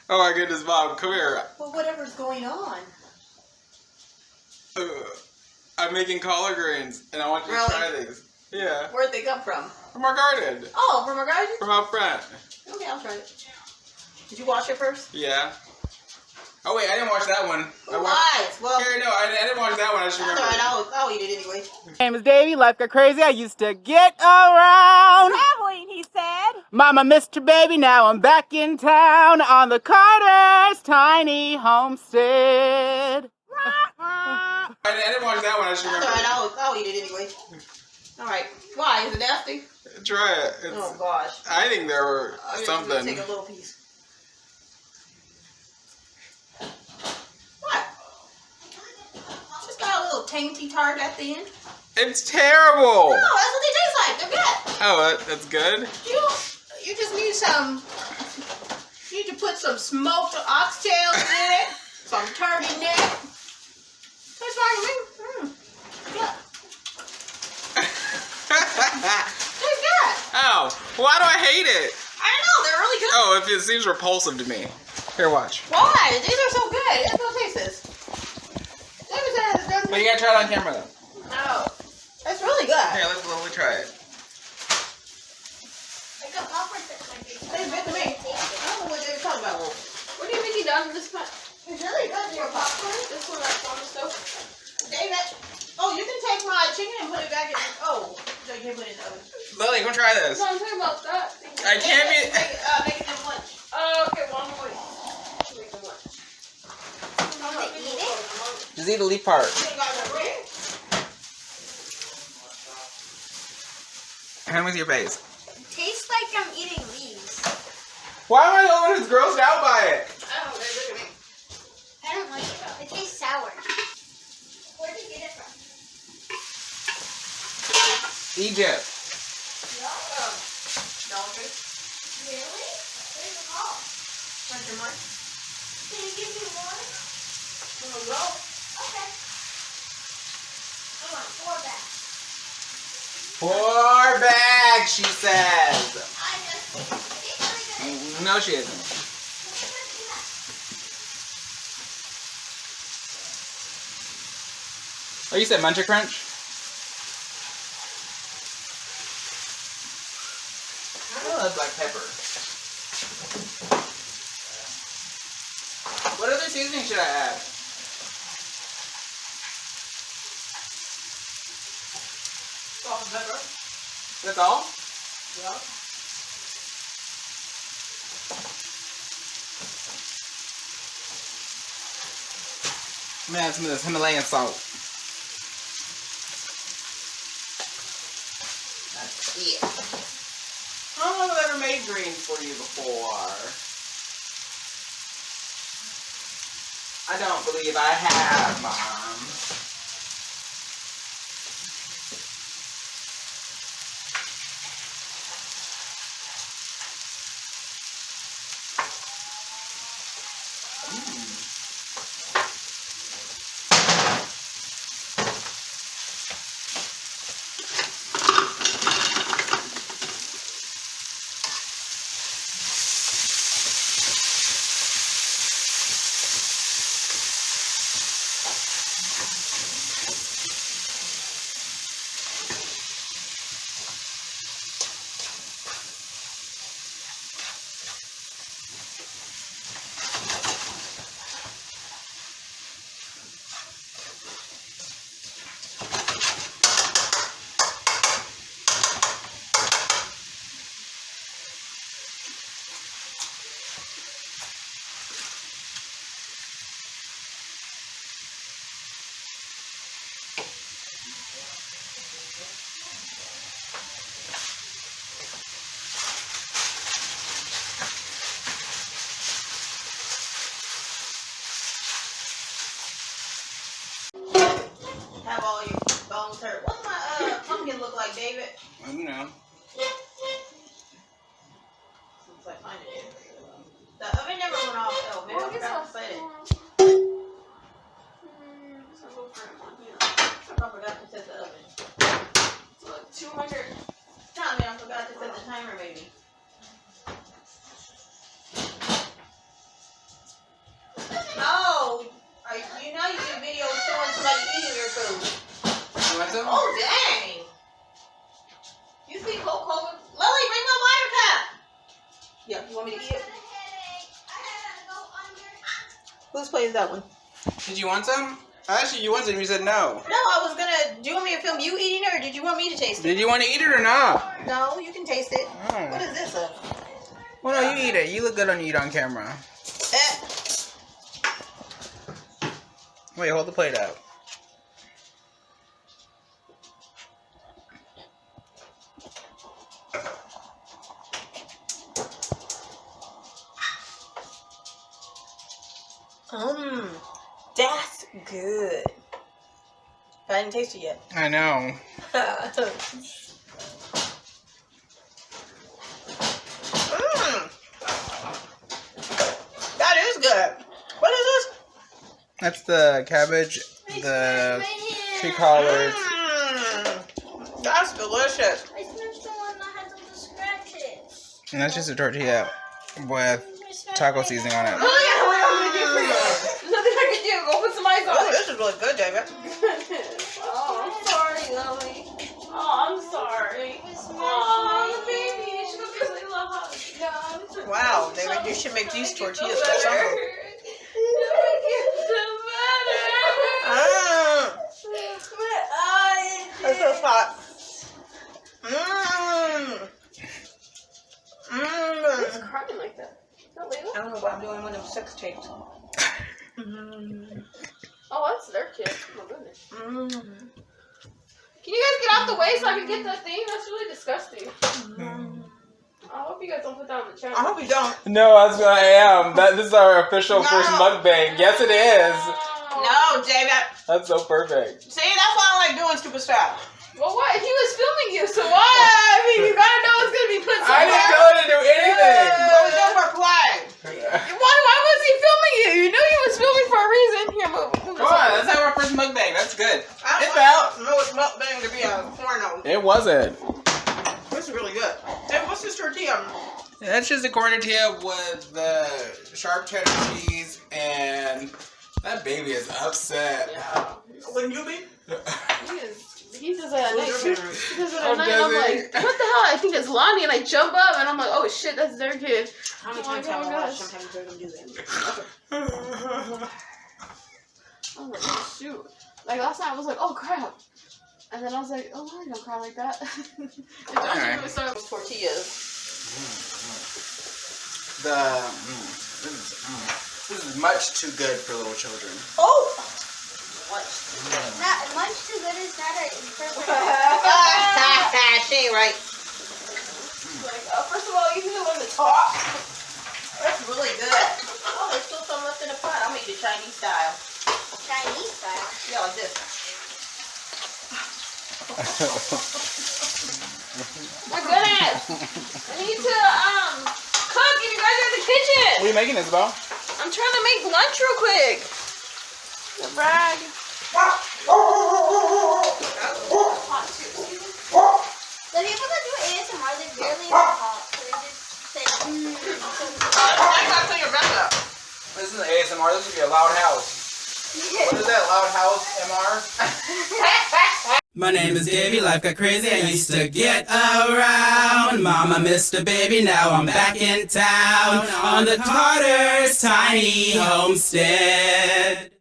Oh my goodness, Mom, come here. Well, whatever's going on. I'm making collard greens, and I want you to try these. Yeah. Where'd they come from? From our garden. Oh, from our garden? From out front. Okay, I'll try it. Did you wash it first? Yeah. Oh wait, I didn't watch that one. Well, here, no, I didn't watch that one. I just remember. Alright, I'll eat it anyway. My name is Davey. Life got crazy. I used to get around. Traveling, he said. Mama missed her baby. Now I'm back in town on the Collards tiny homestead. I didn't watch that one. I just remember. Alright, I'll eat it anyway. Alright. Why? Is it nasty? Try it. Oh gosh. I think there were I'm something. gonna take a little piece. What? Just got a little tainty tart at the end. It's terrible. No, that's what they taste like. They're good. Oh, that's good. You just need some. You need to put some smoked oxtails in it. Some turkey neck. That's fine with me. Yeah. They're good. Oh, why do I hate it? I don't know. They're really good. Oh, it seems repulsive to me. Here, watch. Why? These are so good. Let's go taste this. But you gotta try it on camera though. No. It's really good. Here, let me try it. Tastes good to me. I don't know what they were talking about. What do you think he does in this pot? It's really good. Your popcorn? This one that's on the stove? David. Oh, you can take my chicken and put it back in. Oh, so you can put it in the oven. Lily, come try this. No, I'm talking about that. I can't be. Make it in lunch. Okay, one more. Make it lunch. Just eat the leaf part. Hand with your face. Tastes like I'm eating leaves. Why am I the one who's grossed out by it? Oh, look at me. I don't like it though. It tastes sour. Where did you get it from? Egypt. Really? Where's the ball? Country Mark. Can you give me one? Go. Okay. I want 4 bags. 4 bags, she says. I just it's really good. No, she isn't. Oh, you said Muncher Crunch? I love black pepper. What other seasoning should I add? Salt and pepper. That's all? Yeah. I'm gonna add some of this Himalayan salt. That's it. I don't know if I've ever made greens for you before. I don't believe I have, Mom. Have all your bones hurt. What's my pumpkin look like, David? I don't know. Looks like mine did. The oven never went off though. Maybe I forgot to set it. So go for it. I forgot to set the oven. So like 200. No, I mean I forgot to set the timer maybe. Yeah, you want me to eat it? Whose plate is that one? Did you want some? Actually, you wanted some. You said no. No, I was gonna. Do you want me to film you eating it, or did you want me to taste it? Did you want to eat it or not? No, you can taste it. Oh. What is this? Well, no, you eat it. You look good on you eat on camera. Wait, hold the plate up. That's good. But I didn't taste it yet. I know. That is good. What is this? That's the cabbage, the tree collards. That's delicious. I smashed the one that has all the scratches. And that's just a tortilla with taco seasoning on it. There's nothing I can do. Go put some ice on it. This is really good, David. Oh, I'm sorry, Lily. Oh, I'm sorry. Oh, the baby. She looks really loved. Wow, David, you should make these tortillas for summer. It's so hot. It's crying like that. Is that Layla? I don't know what I'm doing when I'm sex tapes. Oh, that's their kid. Oh my goodness. Can you guys get out the way so I can get that thing? That's really disgusting. I hope you guys don't put that on the channel. I hope you don't. No, that's what I am. This is our official first mukbang. Yes, it is. No, David. That's so perfect. See, that's why I like doing stupid stuff. Well, what? He was filming you, so why? I mean, you gotta know it's gonna be put somewhere. I didn't know to do anything. What was that for play? Why was he filming you? You knew he was filming for a reason. Here, move. Come on, let's have our first mukbang. That's good. It's out. No, it's not being to be a porno. It wasn't. This is really good. Hey, what's this tortilla? That's just a corn tortilla with the sharp cheddar cheese, and that baby is upset. Yeah. Wouldn't you be? He does that at night. He does it Oh, at night, and I'm does he? like, what the hell? I think it's Lonnie, and I jump up, and I'm like, oh shit, that's their kid. How many Oh my times have I gosh. watched Sometimes they're gonna do that? I'm like, oh shoot. Like last night I was like, oh crap. And then I was like, oh, why don't cry like that? And Josh really started with Tortillas. This is much too good for little children. Oh! What? Not much too good is not a perfect. She ain't right. like, first of all, you need to learn to talk. That's really good. Oh, there's still some left in the pot. I'm gonna eat it Chinese style. Chinese style. Yeah, like this. My goodness. I need to cook and you guys are in the kitchen. What are you making, Isabel? I'm trying to make lunch real quick. The brag. The people that do ASMR, they barely even talk. So they just say, I gotta clean your back up. This isn't ASMR, this would be a loud house. What is that, loud house MR? My name is Davey, life got crazy, I used to get around. Mama missed a baby, now I'm back in town. On the Collards tiny homestead.